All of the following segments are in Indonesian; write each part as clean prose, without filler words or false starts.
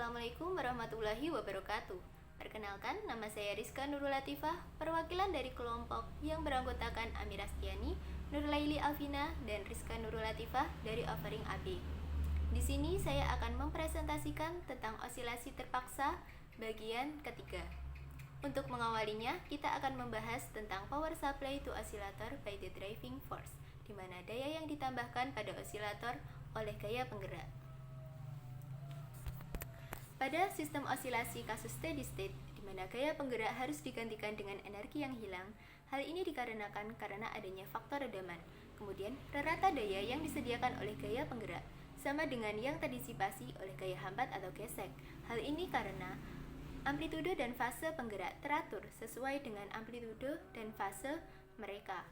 Assalamualaikum warahmatullahi wabarakatuh. Perkenalkan, nama saya Rizka Nurul Latifah, perwakilan dari kelompok yang beranggotakan Amira Stiani, Nurlaili Alvina, dan Rizka Nurul Latifah dari Offering AB. Di sini saya akan mempresentasikan tentang osilasi terpaksa bagian ketiga. Untuk mengawalinya, kita akan membahas tentang power supply to oscillator by the driving force, di mana daya yang ditambahkan pada osilator oleh gaya penggerak. Pada sistem osilasi kasus steady state, di mana gaya penggerak harus digantikan dengan energi yang hilang, hal ini dikarenakan karena adanya faktor redaman. Kemudian, rata daya yang disediakan oleh gaya penggerak sama dengan yang terdisipasi oleh gaya hambat atau gesek. Hal ini karena amplitudo dan fase penggerak teratur sesuai dengan amplitudo dan fase mereka.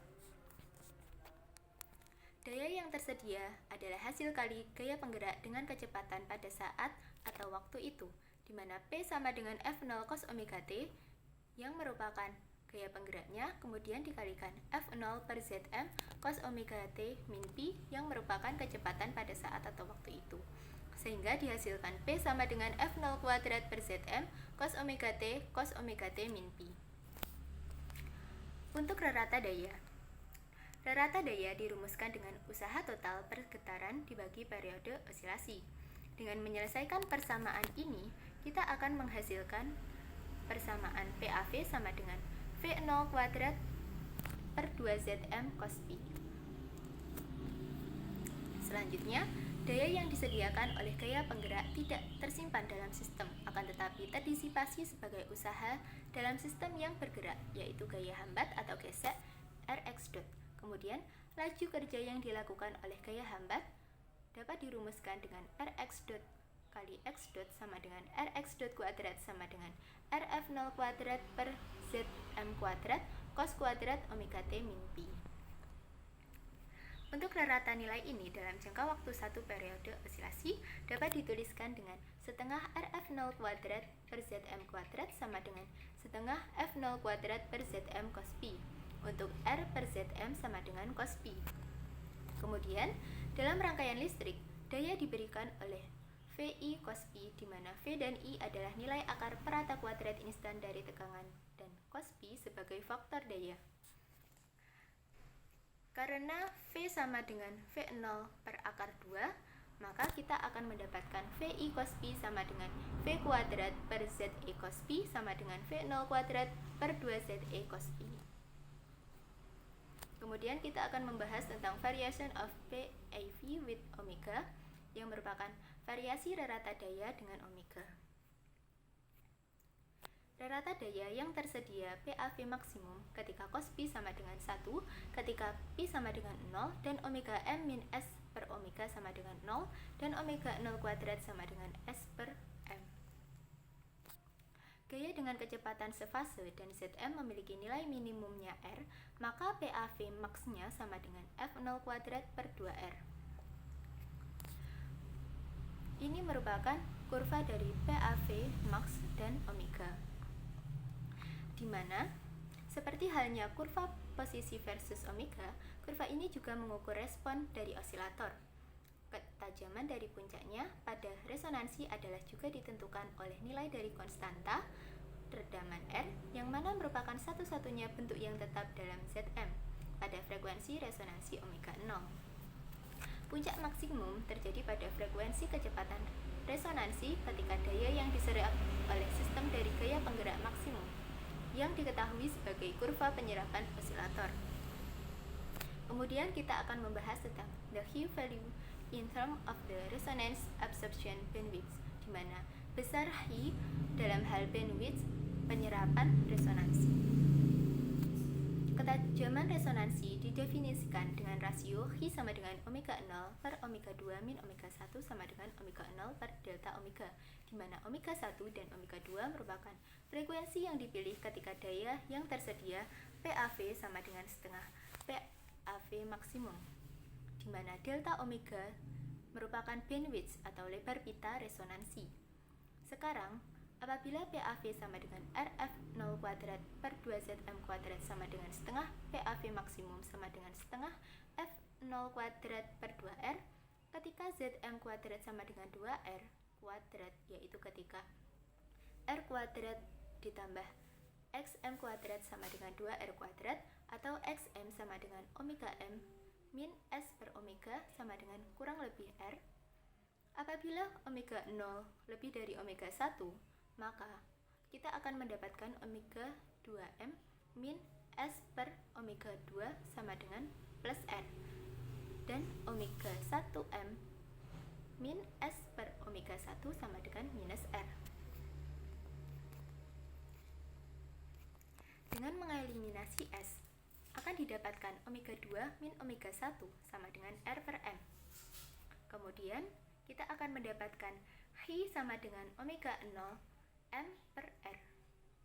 Daya yang tersedia adalah hasil kali gaya penggerak dengan kecepatan pada saat atau waktu itu, di mana P sama dengan F0 cos omega T yang merupakan gaya penggeraknya, kemudian dikalikan F0 per Zm cos omega T min P yang merupakan kecepatan pada saat atau waktu itu. Sehingga dihasilkan P sama dengan F0 kuadrat per Zm cos omega T min P. Untuk rata daya dirumuskan dengan usaha total per getaran dibagi periode osilasi. Dengan menyelesaikan persamaan ini, kita akan menghasilkan persamaan PAV sama dengan V0 kuadrat per 2Zm cos Pi. Selanjutnya, daya yang disediakan oleh gaya penggerak tidak tersimpan dalam sistem, akan tetapi terdisipasi sebagai usaha dalam sistem yang bergerak, yaitu gaya hambat atau gesek Rx dot. Kemudian, laju kerja yang dilakukan oleh gaya hambat dapat dirumuskan dengan Rx dot kali X dot sama dengan Rx dot kuadrat sama dengan Rf0 kuadrat per Zm kuadrat cos kuadrat omega T min Pi. Untuk rata nilai ini dalam jangka waktu satu periode osilasi dapat dituliskan dengan setengah Rf0 kuadrat per Zm kuadrat sama dengan setengah F0 kuadrat per Zm cos Pi. Untuk R per Zm sama dengan cos Pi. Kemudian, dalam rangkaian listrik, daya diberikan oleh VI cos Pi, di mana V dan I adalah nilai akar perata kuadrat instan dari tegangan, dan cos Pi sebagai faktor daya. Karena V sama dengan V0 per akar 2, maka kita akan mendapatkan VI cos Pi sama dengan V kuadrat per ZE cos Pi sama dengan V0 kuadrat per 2ZE cos Pi. Kemudian kita akan membahas tentang variation of PAV with omega, yang merupakan variasi rata daya dengan omega. Rata daya yang tersedia PAV maksimum ketika cos Pi sama dengan 1, ketika Pi sama dengan 0, dan omega M min S per omega sama dengan 0, dan omega 0 kuadrat sama dengan S per M. Gaya dengan kecepatan sefase dan Zm memiliki nilai minimumnya R, maka PAV max-nya sama dengan F0 kuadrat per 2R. Ini merupakan kurva dari PAV max dan omega, di mana seperti halnya kurva posisi versus omega, kurva ini juga mengukur respon dari osilator. Ketajaman dari puncaknya pada resonansi adalah juga ditentukan oleh nilai dari konstanta redaman R, yang mana merupakan satu-satunya bentuk yang tetap dalam Zm pada frekuensi resonansi omega 0. Puncak maksimum terjadi pada frekuensi kecepatan resonansi ketika daya yang diserap oleh sistem dari gaya penggerak maksimum, yang diketahui sebagai kurva penyerapan osilator. Kemudian kita akan membahas tentang the Hue value in terms of the resonance absorption bandwidth, di mana besar Hi dalam hal bandwidth penyerapan resonansi. Ketajaman resonansi didefinisikan dengan rasio Hi sama dengan omega 0 per omega 2 min omega 1 sama dengan omega 0 per delta omega, di mana omega 1 dan omega 2 merupakan frekuensi yang dipilih ketika daya yang tersedia PAV sama dengan setengah PAV maksimum, di mana delta omega merupakan bandwidth atau lebar pita resonansi. Sekarang, apabila PAV sama dengan Rf0 kuadrat per 2Zm kuadrat sama dengan setengah PAV maksimum sama dengan setengah F0 kuadrat per 2R, ketika Zm kuadrat sama dengan 2R kuadrat, yaitu ketika R kuadrat ditambah XM kuadrat sama dengan 2R kuadrat, atau XM sama dengan omega M min S per omega sama dengan kurang lebih R. Apabila omega 0 lebih dari omega 1, maka kita akan mendapatkan omega 2M min S per omega 2 sama dengan plus R, dan omega 1M min S per omega 1 sama dengan minus R. Dengan mengeliminasi S, akan didapatkan omega 2 min omega 1 sama dengan R per M. Kemudian, kita akan mendapatkan Hi sama dengan omega 0 M per R.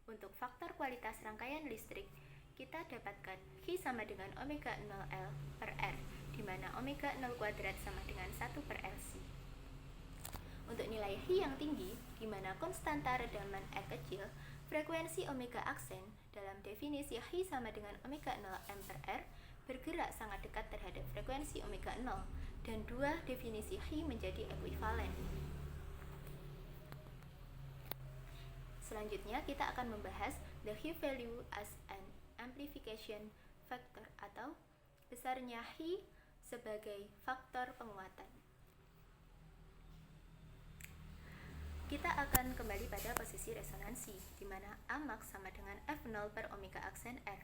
Untuk faktor kualitas rangkaian listrik, kita dapatkan Hi sama dengan omega 0 L per R, di mana omega 0 kuadrat sama dengan 1 per LC. Untuk nilai Hi yang tinggi, di mana konstanta redaman R kecil, frekuensi omega aksen dalam definisi Hi sama dengan omega 0 M per R bergerak sangat dekat terhadap frekuensi omega 0, dan dua definisi Hi menjadi ekuivalen. Selanjutnya, kita akan membahas the Hi value as an amplification factor, atau besarnya Hi sebagai faktor penguatan. Kita akan kembali pada posisi resonansi, di mana A max sama dengan F0 per omega aksen R,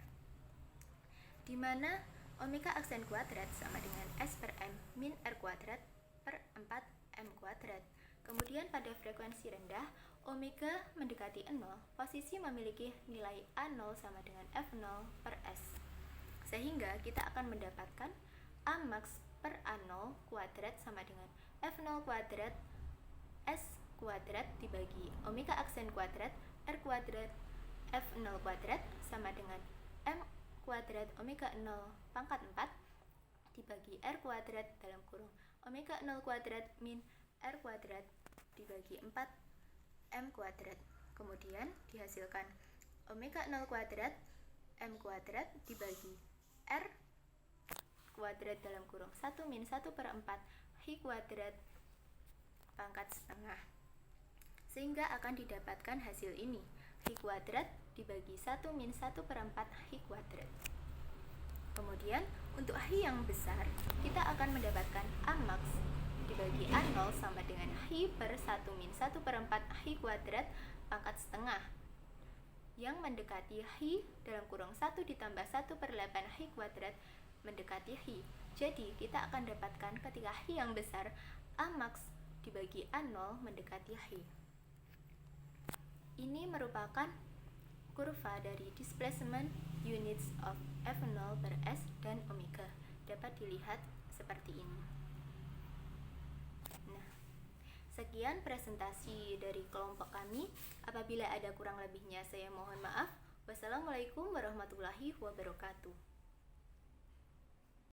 di mana omega aksen kuadrat sama dengan S per M min R kuadrat per 4M kuadrat. Kemudian pada frekuensi rendah, omega mendekati 0, posisi memiliki nilai A0 sama dengan F0 per S, sehingga kita akan mendapatkan A max per A0 kuadrat sama dengan F0 kuadrat S kuadrat dibagi omega aksen kuadrat R kuadrat F0 kuadrat sama dengan M kuadrat omega 0 pangkat 4 dibagi R kuadrat dalam kurung omega 0 kuadrat min R kuadrat dibagi 4 M kuadrat. Kemudian dihasilkan omega 0 kuadrat M kuadrat dibagi R kuadrat dalam kurung 1 min 1 per 4 Hi kuadrat pangkat setengah, sehingga akan didapatkan hasil ini, Hi kuadrat dibagi 1 min 1 per 4 Hi kuadrat. Kemudian untuk Hi yang besar, kita akan mendapatkan A max dibagi A0 sama dengan Hi per 1 min 1 per 4 Hi kuadrat pangkat setengah, yang mendekati Hi dalam kurung 1 ditambah 1 per 8 Hi kuadrat mendekati Hi. Jadi kita akan dapatkan ketika Hi yang besar, A max dibagi A0 mendekati Hi. Ini merupakan kurva dari displacement units of F0 per S dan omega. Dapat dilihat seperti ini. Nah, sekian presentasi dari kelompok kami. Apabila ada kurang lebihnya, saya mohon maaf. Wassalamualaikum warahmatullahi wabarakatuh.